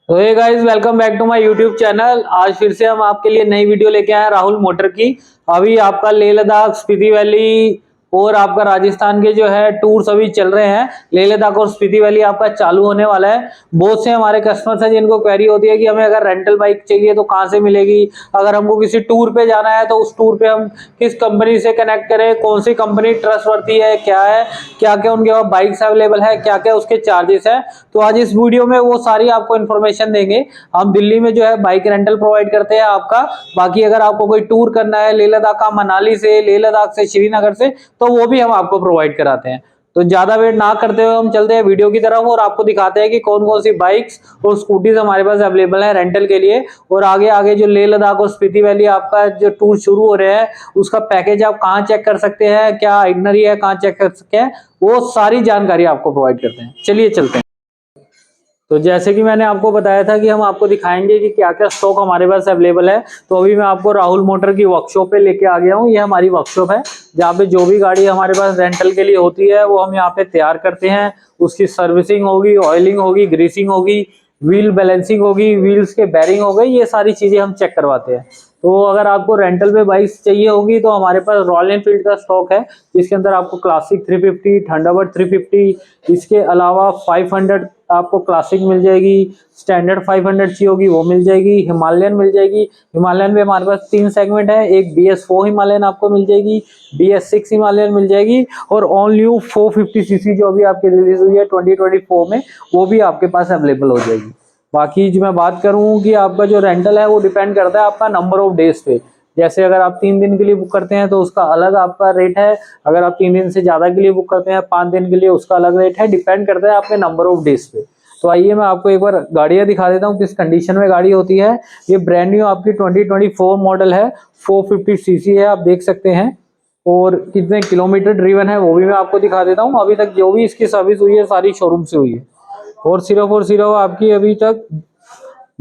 तो hey guys, welcome back to my YouTube channel. आज फिर से हम आपके लिए नई वीडियो लेके आए हैं राहुल मोटर की। अभी आपका लेह लद्दाख, स्पीति वैली और आपका राजस्थान के जो है टूर्स अभी चल रहे हैं। लेह लद्दाख और स्पीति वैली आपका चालू होने वाला है। बहुत से हमारे कस्टमर्स हैं जिनको क्वेरी होती है कि हमें अगर रेंटल बाइक चाहिए तो कहाँ से मिलेगी, अगर हमको किसी टूर पे जाना है तो उस टूर पे हम किस कंपनी से कनेक्ट करें, कौन सी कंपनी ट्रस्टवर्दी है, क्या क्या उनके पास बाइक्स अवेलेबल है, क्या क्या उसके चार्जेस है। तो आज इस वीडियो में वो सारी आपको इन्फॉर्मेशन देंगे। हम दिल्ली में जो है बाइक रेंटल प्रोवाइड करते हैं आपका। बाकी अगर आपको कोई टूर करना है लेह लद्दाख का, मनाली से, लेह लद्दाख से श्रीनगर से, तो वो भी हम आपको प्रोवाइड कराते हैं। तो ज्यादा वेट ना करते हुए हम चलते हैं वीडियो की तरफ और आपको दिखाते हैं कि कौन कौन सी बाइक्स और स्कूटीज हमारे पास अवेलेबल है रेंटल के लिए। और आगे आगे जो लेह लद्दाख और स्पीति वैली आपका जो टूर शुरू हो रहे हैं उसका पैकेज आप कहाँ चेक कर सकते हैं, क्या आइटनरी है, कहाँ चेक कर सकते हैं, वो सारी जानकारी आपको प्रोवाइड करते हैं। चलिए चलते हैं। तो जैसे कि मैंने आपको बताया था कि हम आपको दिखाएंगे कि क्या क्या स्टॉक हमारे पास अवेलेबल है। तो अभी मैं आपको राहुल मोटर की वर्कशॉप पे लेके आ गया हूँ। ये हमारी वर्कशॉप है जहाँ पे जो भी गाड़ी हमारे पास रेंटल के लिए होती है वो हम यहाँ पे तैयार करते हैं। उसकी सर्विसिंग होगी, ऑयलिंग होगी, ग्रीसिंग होगी, व्हील बैलेंसिंग होगी, व्हील्स के बेरिंग हो गई, ये सारी चीजें हम चेक करवाते हैं। तो अगर आपको रेंटल पे बाइक्स चाहिए होगी तो हमारे पास रॉयल एनफील्ड का स्टॉक है जिसके अंदर आपको क्लासिक 350, थंडरबर्ड 350, इसके अलावा 500 आपको क्लासिक मिल जाएगी, स्टैंडर्ड 500 चाहिए होगी वो मिल जाएगी, हिमालयन मिल जाएगी। हिमालयन में हमारे पास 3 सेगमेंट है, एक BS4 हिमालयन आपको मिल जाएगी, BS6 हिमालयन मिल जाएगी और ऑल न्यू 450 सीसी जो अभी आपकी रिलीज हुई है 2024 में, वो भी आपके पास अवेलेबल हो जाएगी। बाकी जो मैं बात करूं कि आपका जो रेंटल है वो डिपेंड करता है आपका नंबर ऑफ डेज पे। जैसे अगर आप 3 दिन के लिए बुक करते हैं तो उसका अलग आपका रेट है, अगर आप 3 दिन से ज्यादा के लिए बुक करते हैं, 5 दिन के लिए, उसका अलग रेट है। डिपेंड करता है आपके नंबर ऑफ डेज पे। तो आइए मैं आपको एक बार गाड़ियां दिखा देता हूँ किस कंडीशन में गाड़ी होती है। ये ब्रांड न्यू आपकी 2024 मॉडल है, 450 सीसी है, आप देख सकते हैं। और कितने किलोमीटर ड्रीवन है वो भी मैं आपको दिखा देता हूँ। अभी तक जो भी इसकी सर्विस हुई है सारी शोरूम से हुई है और सिर्फ आपकी अभी तक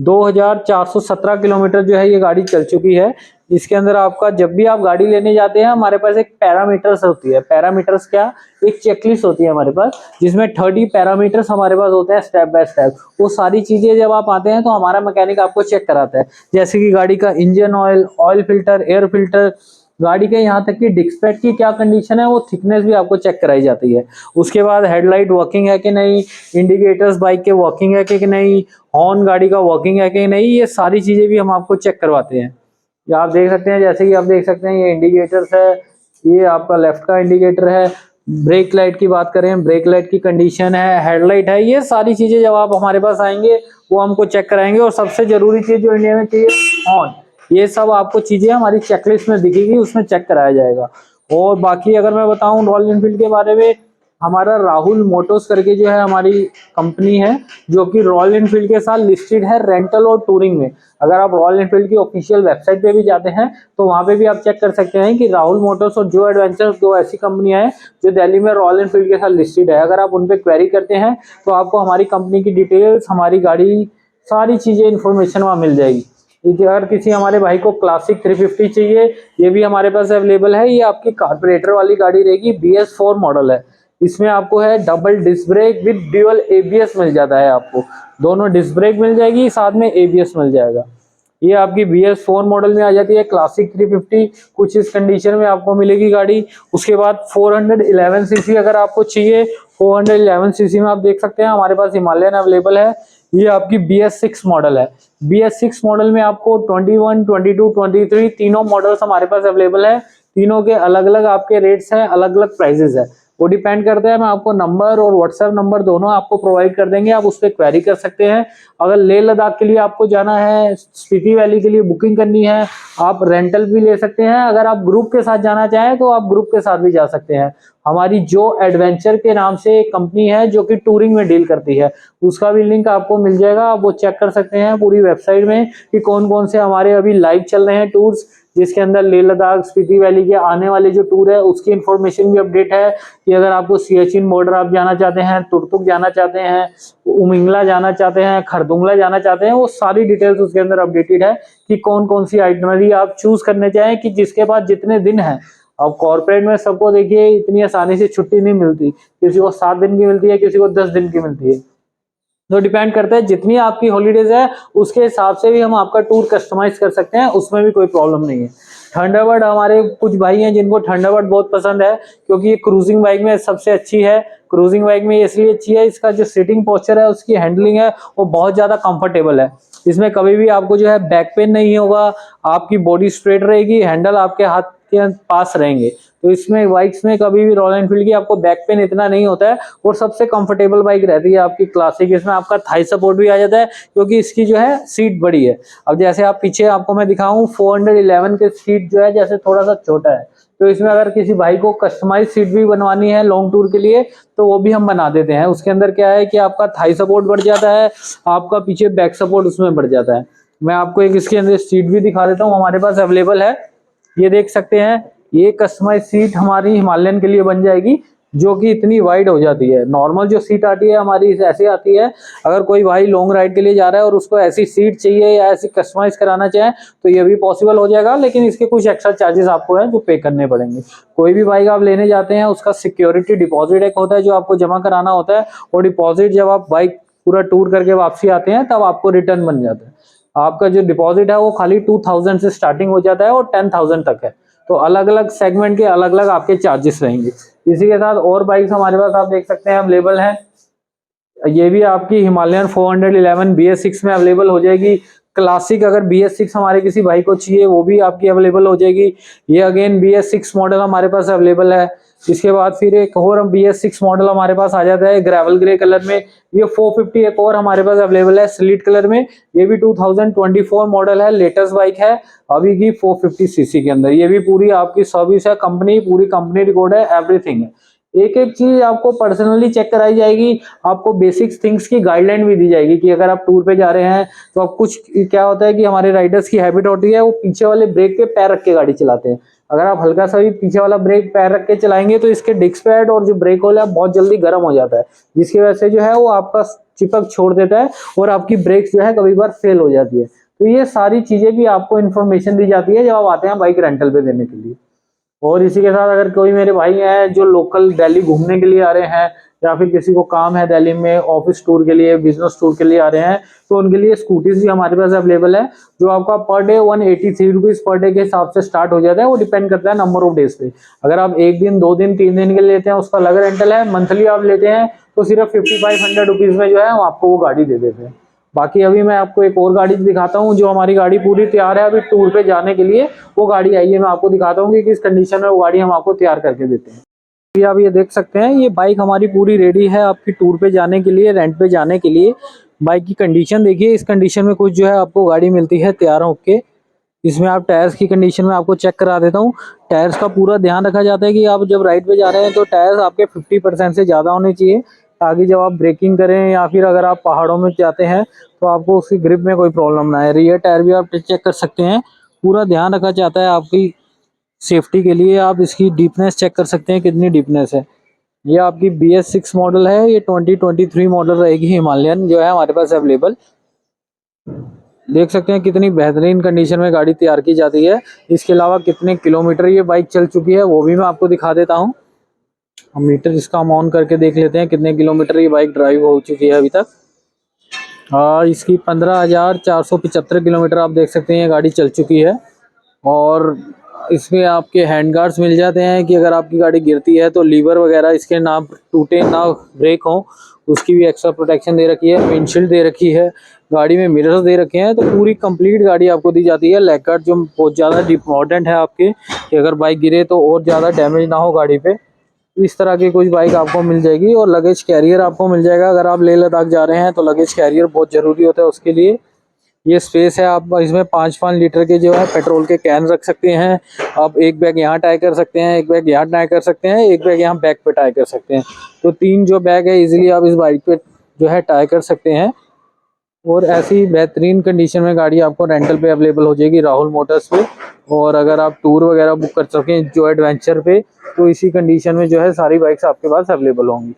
2417 किलोमीटर जो है ये गाड़ी चल चुकी है। इसके अंदर आपका जब भी आप गाड़ी लेने जाते हैं हमारे पास एक पैरामीटर्स होती है। पैरामीटर्स क्या, एक चेकलिस्ट होती है हमारे पास जिसमें 30 पैरामीटर्स हमारे पास होते हैं स्टेप बाय स्टेप। वो सारी चीजें जब आप आते हैं तो हमारा मैकेनिक आपको चेक कराता है, जैसे कि गाड़ी का engine oil, oil filter, air filter, गाड़ी के यहाँ तक कि डिस्क पैड की क्या कंडीशन है, वो थिकनेस भी आपको चेक कराई जाती है। उसके बाद हेडलाइट वर्किंग है कि नहीं, इंडिकेटर्स बाइक के वर्किंग है कि नहीं, हॉर्न गाड़ी का वर्किंग है कि नहीं, ये सारी चीजें भी हम आपको चेक करवाते हैं। ये आप देख सकते हैं, जैसे कि आप देख सकते हैं ये इंडिकेटर्स है, ये आपका लेफ्ट का इंडिकेटर है। ब्रेक लाइट की बात करें, ब्रेक लाइट की कंडीशन है, हेडलाइट है, ये सारी चीजें जब आप हमारे पास आएंगे वो हमको चेक कराएंगे। और सबसे जरूरी चीज जो इंडिया में चाहिए, हॉर्न, ये सब आपको चीजें हमारी चेकलिस्ट में दिखेगी, उसमें चेक कराया जाएगा। और बाकी अगर मैं बताऊं रॉयल एनफील्ड के बारे में, हमारा राहुल मोटर्स करके जो है हमारी कंपनी है जो कि रॉयल एनफील्ड के साथ लिस्टेड है रेंटल और टूरिंग में। अगर आप रॉयल एनफील्ड की ऑफिशियल वेबसाइट पे भी जाते हैं तो वहां पे भी आप चेक कर सकते हैं कि राहुल मोटर्स और जो एडवेंचर्स, दो ऐसी कंपनियां हैं जो दिल्ली में रॉयल एनफील्ड के साथ लिस्टेड है। अगर आप उन पे क्वेरी करते हैं तो आपको हमारी कंपनी की डिटेल्स, हमारी गाड़ी, सारी चीजें, इन्फॉर्मेशन वहां मिल जाएगी। अगर किसी हमारे भाई को क्लासिक 350 चाहिए, ये भी हमारे पास अवेलेबल है। ये आपकी कार्बोरेटर वाली गाड़ी रहेगी, BS4 मॉडल है। इसमें आपको है double disc brake with dual ABS मिल जाता है, आपको दोनों डिस्क ब्रेक मिल जाएगी, साथ में ABS मिल जाएगा। ये आपकी BS4 मॉडल में आ जाती है क्लासिक 350, कुछ इस कंडीशन में आपको मिलेगी गाड़ी। उसके बाद 411 सीसी अगर आपको चाहिए, 411 सीसी में आप देख सकते हैं हमारे पास हिमालयन अवेलेबल है। ये आपकी BS6 मॉडल है। BS6 मॉडल में आपको 21, 22, 23 तीनों मॉडल्स हमारे पास अवेलेबल है। तीनों के अलग अलग आपके रेट्स हैं, अलग अलग प्राइजेस है। वो डिपेंड करता है, मैं आपको नंबर और व्हाट्सएप नंबर दोनों आपको प्रोवाइड कर देंगे, आप उस पर क्वेरी कर सकते हैं। अगर लेह लद्दाख के लिए आपको जाना है, स्पीति वैली के लिए बुकिंग करनी है, आप रेंटल भी ले सकते हैं। अगर आप ग्रुप के साथ जाना चाहें तो आप ग्रुप के साथ भी जा सकते हैं। हमारी जो एडवेंचर के नाम से एक कंपनी है जो कि टूरिंग में डील करती है, उसका भी लिंक आपको मिल जाएगा, आप वो चेक कर सकते हैं पूरी वेबसाइट में कि कौन कौन से हमारे अभी लाइव चल रहे हैं टूर्स, जिसके अंदर लेह लद्दाख, स्पीति वैली के आने वाले जो टूर है उसकी इन्फॉर्मेशन भी अपडेट है। कि अगर आपको सियाचिन बॉर्डर आप जाना चाहते हैं, तुरतुक जाना चाहते हैं, उमिंगला जाना चाहते हैं, खरदुंगला जाना चाहते हैं, वो सारी डिटेल्स उसके अंदर अपडेटेड है कि कौन कौन सी आइटनरी आप चूज करने चाहें, कि जिसके पास जितने दिन है। अब कॉर्पोरेट में सबको देखिए इतनी आसानी से छुट्टी नहीं मिलती, किसी को 7 दिन की मिलती है, किसी को 10 दिन की मिलती है। तो डिपेंड करता है जितनी आपकी हॉलीडेज है उसके हिसाब से भी हम आपका टूर कस्टमाइज कर सकते हैं, उसमें भी कोई प्रॉब्लम नहीं है। थंडरबर्ड हमारे कुछ भाई हैं जिनको थंडरबर्ड बहुत पसंद है, क्योंकि ये क्रूजिंग बाइक में सबसे अच्छी है। क्रूजिंग बाइक में इसलिए अच्छी है, इसका जो सीटिंग पोस्चर है, उसकी हैंडलिंग है, वो बहुत ज्यादा कंफर्टेबल है। इसमें कभी भी आपको जो है बैक पेन नहीं होगा, आपकी बॉडी स्ट्रेट रहेगी, हैंडल आपके हाथ के पास रहेंगे। तो इसमें बाइक्स में कभी भी रॉयल एनफील्ड की आपको बैक पेन इतना नहीं होता है, और सबसे कंफर्टेबल बाइक रहती है आपकी क्लासिक। इसमें आपका थाई सपोर्ट भी आ जाता है, क्योंकि इसकी जो है सीट बड़ी है। अब जैसे आप पीछे आपको मैं दिखाऊं 411 के सीट जो है जैसे थोड़ा सा छोटा है, तो इसमें अगर किसी भाई को कस्टमाइज सीट भी बनवानी है लॉन्ग टूर के लिए तो वो भी हम बना देते हैं। उसके अंदर क्या है कि आपका थाई सपोर्ट बढ़ जाता है, आपका पीछे बैक सपोर्ट उसमें बढ़ जाता है। मैं आपको एक इसके अंदर सीट भी दिखा देता हूँ, हमारे पास अवेलेबल है। ये देख सकते हैं, ये कस्टमाइज सीट हमारी हिमालयन के लिए बन जाएगी, जो कि इतनी वाइड हो जाती है। नॉर्मल जो सीट आती है हमारी ऐसे आती है। अगर कोई भाई लॉन्ग राइड के लिए जा रहा है और उसको ऐसी सीट चाहिए या ऐसी कस्टमाइज कराना चाहे तो ये भी पॉसिबल हो जाएगा, लेकिन इसके कुछ एक्स्ट्रा चार्जेस आपको हैं जो पे करने पड़ेंगे। कोई भी बाइक आप लेने जाते हैं उसका सिक्योरिटी डिपॉजिट एक होता है जो आपको जमा कराना होता है, और डिपॉजिट जब आप बाइक पूरा टूर करके वापसी आते हैं तब आपको रिटर्न बन जाता है। आपका जो डिपॉजिट है वो खाली 2000 से स्टार्टिंग हो जाता है और 10,000 तक है। तो अलग अलग सेगमेंट के अलग अलग आपके चार्जेस रहेंगे। इसी के साथ और बाइक्स हमारे पास आप देख सकते हैं अवेलेबल हैं। ये भी आपकी हिमालयन 411 BS6 में अवेलेबल हो जाएगी। क्लासिक अगर BS6 हमारे किसी भाई को चाहिए वो भी आपकी अवेलेबल हो जाएगी। ये अगेन BS6 मॉडल हमारे पास अवेलेबल है। इसके बाद फिर एक और BS6 मॉडल हमारे पास आ जाता है ग्रेवल ग्रे कलर में। ये 450 एक और हमारे पास अवेलेबल है स्लिट कलर में। ये भी 2024 मॉडल है, लेटेस्ट बाइक है अभी की 450 सीसी के अंदर। ये भी पूरी आपकी सर्विस है, कंपनी पूरी कंपनी रिकॉर्ड है, एवरीथिंग है। एक एक चीज आपको पर्सनली चेक कराई जाएगी। आपको बेसिक थिंग्स की गाइडलाइन भी दी जाएगी कि अगर आप टूर पे जा रहे हैं तो आप कुछ क्या होता है कि हमारे राइडर्स की हैबिट होती है वो पीछे वाले ब्रेक पे पैर रख के गाड़ी चलाते हैं। अगर आप हल्का सा भी पीछे वाला ब्रेक पैर रख के चलाएंगे तो इसके डिस्क पैड और जो ब्रेक होल है बहुत जल्दी गर्म हो जाता है, जिसकी वजह से जो है वो आपका चिपक छोड़ देता है और आपकी ब्रेक जो है कभी बार फेल हो जाती है। तो ये सारी चीजें भी आपको इन्फॉर्मेशन दी जाती है जब आप आते हैं बाइक रेंटल पे देने के लिए। और इसी के साथ अगर कोई मेरे भाई हैं जो लोकल दिल्ली घूमने के लिए आ रहे हैं, या फिर किसी को काम है दिल्ली में ऑफिस टूर के लिए, बिजनेस टूर के लिए आ रहे हैं, तो उनके लिए स्कूटीज भी हमारे पास अवेलेबल है, जो आपका per day 183 rupees per day के हिसाब से स्टार्ट हो जाता है। वो डिपेंड करता है नंबर ऑफ डेज पे। अगर आप 1 दिन 2 दिन 3 दिन के लिए लेते हैं उसका अलग रेंटल है। मंथली आप लेते हैं तो सिर्फ 5500 रुपीज में जो है हम आपको वो गाड़ी दे देते हैं। बाकी अभी मैं आपको एक और गाड़ी दिखाता हूँ जो हमारी गाड़ी पूरी तैयार है अभी टूर पे जाने के लिए। वो गाड़ी आई है, मैं आपको दिखाता हूँ कि किस कंडीशन में वो गाड़ी हम आपको तैयार करके देते हैं। अभी आप ये देख सकते हैं ये बाइक हमारी पूरी रेडी है आपकी टूर पे जाने के लिए, रेंट पे जाने के लिए। बाइक की कंडीशन देखिए, इस कंडीशन में कुछ जो है आपको गाड़ी मिलती है तैयार होके। इसमें आप टायर्स की कंडीशन में आपको चेक करा देता हूँ। टायर्स का पूरा ध्यान रखा जाता है कि आप जब राइड पे जा रहे हैं तो टायर्स आपके 50% से ज़्यादा होने चाहिए, ताकि जब आप ब्रेकिंग करें या फिर अगर आप पहाड़ों में जाते हैं तो आपको उसकी ग्रिप में कोई प्रॉब्लम ना आए। रियर टायर भी आप चेक कर सकते हैं। पूरा ध्यान रखा जाता है आपकी सेफ्टी के लिए। आप इसकी डीपनेस चेक कर सकते हैं कितनी डीपनेस है। ये आपकी BS6 मॉडल है, ये 2023 मॉडल रहेगी हिमालयन जो है हमारे पास अवेलेबल। देख सकते हैं कितनी बेहतरीन कंडीशन में गाड़ी तैयार की जाती है। इसके अलावा कितने किलोमीटर ये बाइक चल चुकी है वो भी मैं आपको दिखा देता हूँ। हम मीटर इसका हम ऑन करके देख लेते हैं कितने किलोमीटर ये बाइक ड्राइव हो चुकी है अभी तक। और इसकी 15,475 किलोमीटर आप देख सकते हैं ये गाड़ी चल चुकी है। और इसमें आपके हैंड गार्ड्स मिल जाते हैं कि अगर आपकी गाड़ी गिरती है तो लीवर वगैरह इसके ना टूटे ना ब्रेक हो, उसकी भी एक्स्ट्रा प्रोटेक्शन दे रखी है। विंडशील्ड दे रखी है, गाड़ी में मिरर्स दे रखे हैं, तो पूरी कंप्लीट गाड़ी आपको दी जाती है। लेग गार्ड जो बहुत ज़्यादा इंपॉर्टेंट है आपके, कि अगर बाइक गिरे तो और ज़्यादा डैमेज ना हो गाड़ी पे। इस तरह की कुछ बाइक आपको मिल जाएगी। और लगेज कैरियर आपको मिल जाएगा। अगर आप लेह लद्दाख जा रहे हैं तो लगेज कैरियर बहुत ज़रूरी होता है उसके लिए। ये स्पेस है, आप इसमें 5-5 लीटर के जो है पेट्रोल के कैन रख सकते हैं। आप एक बैग यहाँ टाई कर सकते हैं, एक बैग यहाँ टाई कर सकते हैं, एक बैग यहाँ बैक पे टाई कर सकते हैं। तो 3 जो बैग है इजीली आप इस बाइक पे जो है टाई कर सकते हैं। और ऐसी बेहतरीन कंडीशन में गाड़ी आपको रेंटल पे अवेलेबल हो जाएगी राहुल मोटर्स पे। और अगर आप टूर वगैरह बुक कर सकें जो एडवेंचर पे, तो इसी कंडीशन में जो है सारी बाइक्स आपके पास अवेलेबल होंगी।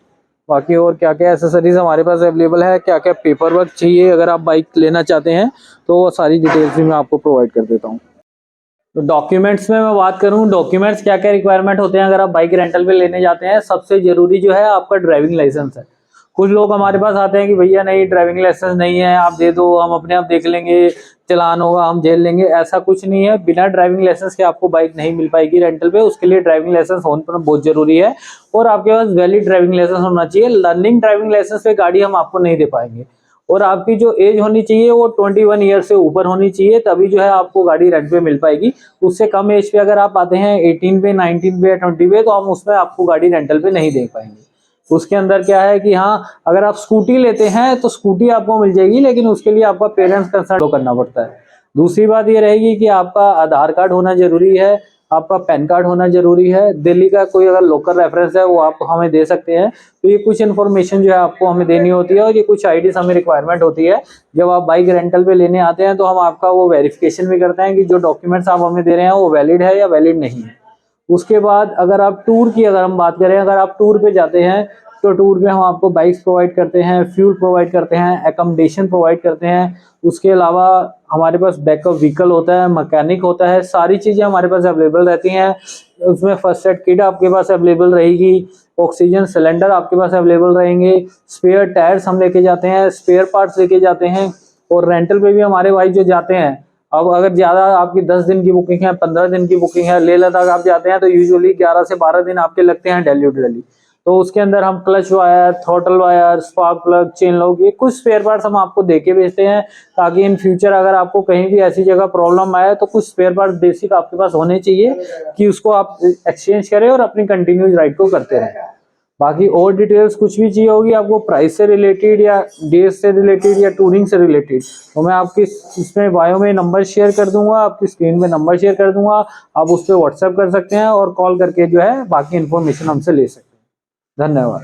बाकी और क्या क्या एसेसरीज हमारे पास अवेलेबल है, क्या क्या पेपर वर्क चाहिए अगर आप बाइक लेना चाहते हैं, तो वो सारी डिटेल्स भी मैं आपको प्रोवाइड कर देता हूँ। तो डॉक्यूमेंट्स में मैं बात करूँ, डॉक्यूमेंट्स क्या क्या रिक्वायरमेंट होते हैं अगर आप बाइक रेंटल पे लेने जाते हैं। सबसे जरूरी जो है आपका ड्राइविंग लाइसेंस है। कुछ लोग हमारे पास आते हैं कि भैया नहीं ड्राइविंग लाइसेंस नहीं है, आप दे दो, हम अपने आप देख लेंगे, चलान होगा हम झेल लेंगे। ऐसा कुछ नहीं है, बिना ड्राइविंग लाइसेंस के आपको बाइक नहीं मिल पाएगी रेंटल पे। उसके लिए ड्राइविंग लाइसेंस होना बहुत जरूरी है और आपके पास वैलिड ड्राइविंग लाइसेंस होना चाहिए। लर्निंग ड्राइविंग लाइसेंस पे गाड़ी हम आपको नहीं दे पाएंगे। और आपकी जो एज होनी चाहिए वो 21 ईयर से ऊपर होनी चाहिए, तभी जो है आपको गाड़ी रेंट पे मिल पाएगी। उससे कम एज पे अगर आप आते हैं 18 पे, 19 पे या 20 पे, तो हम उसमें आपको गाड़ी रेंटल पे नहीं दे पाएंगे। उसके अंदर क्या है कि हाँ, अगर आप स्कूटी लेते हैं तो स्कूटी आपको मिल जाएगी, लेकिन उसके लिए आपका पेरेंट्स कंसर्न करना पड़ता है। दूसरी बात ये रहेगी कि आपका आधार कार्ड होना जरूरी है, आपका पैन कार्ड होना जरूरी है। दिल्ली का कोई अगर लोकल रेफरेंस है वो आप हमें दे सकते हैं। तो ये कुछ इन्फॉर्मेशन जो है आपको हमें देनी होती है और ये कुछ आईडीज हमें रिक्वायरमेंट होती है। जब आप बाइक रेंटल पे लेने आते हैं तो हम आपका वो वेरिफिकेशन भी करते हैं कि जो डॉक्यूमेंट्स आप हमें दे रहे हैं वो वैलिड है या वैलिड नहीं है। उसके बाद अगर आप टूर की अगर हम बात करें, अगर आप टूर पे जाते हैं तो टूर पे हम आपको बाइक्स प्रोवाइड करते हैं, फ्यूल प्रोवाइड करते हैं, एकोमोडेशन प्रोवाइड करते हैं। उसके अलावा हमारे पास बैकअप व्हीकल होता है, मैकेनिक होता है, सारी चीज़ें हमारे पास अवेलेबल रहती हैं। उसमें फर्स्ट एड किट आपके पास अवेलेबल रहेगी, ऑक्सीजन सिलेंडर आपके पास अवेलेबल रहेंगे, स्पेयर टायर्स हम लेके जाते हैं, स्पेयर पार्ट्स लेके जाते हैं। और रेंटल पे भी हमारे भाई जो जाते हैं, अब अगर ज़्यादा आपकी 10 दिन की बुकिंग है, 15 दिन की बुकिंग है, लेह लद्दाख आप जाते हैं तो यूजुअली 11 से 12 दिन आपके लगते हैं दिल्ली टू दिल्ली। तो उसके अंदर हम clutch wire, throttle wire, spark plug, chain lock, ये कुछ स्पेयर पार्ट्स हम आपको देके भेजते हैं, ताकि इन फ्यूचर अगर आपको कहीं भी ऐसी जगह प्रॉब्लम आए तो कुछ स्पेयर पार्ट्स बेसिक आपके पास होने चाहिए कि उसको आप एक्सचेंज करें और अपनी कंटिन्यूज राइड को करते रहें। बाकी और डिटेल्स कुछ भी चाहिए होगी आपको प्राइस से रिलेटेड या डेज से रिलेटेड या टूरिंग से रिलेटेड, तो मैं आपकी इसमें बायो में नंबर शेयर कर दूंगा, आपकी स्क्रीन में नंबर शेयर कर दूंगा, आप उस पर व्हाट्सएप कर सकते हैं और कॉल करके जो है बाकी इन्फॉर्मेशन हमसे ले सकते हैं। धन्यवाद।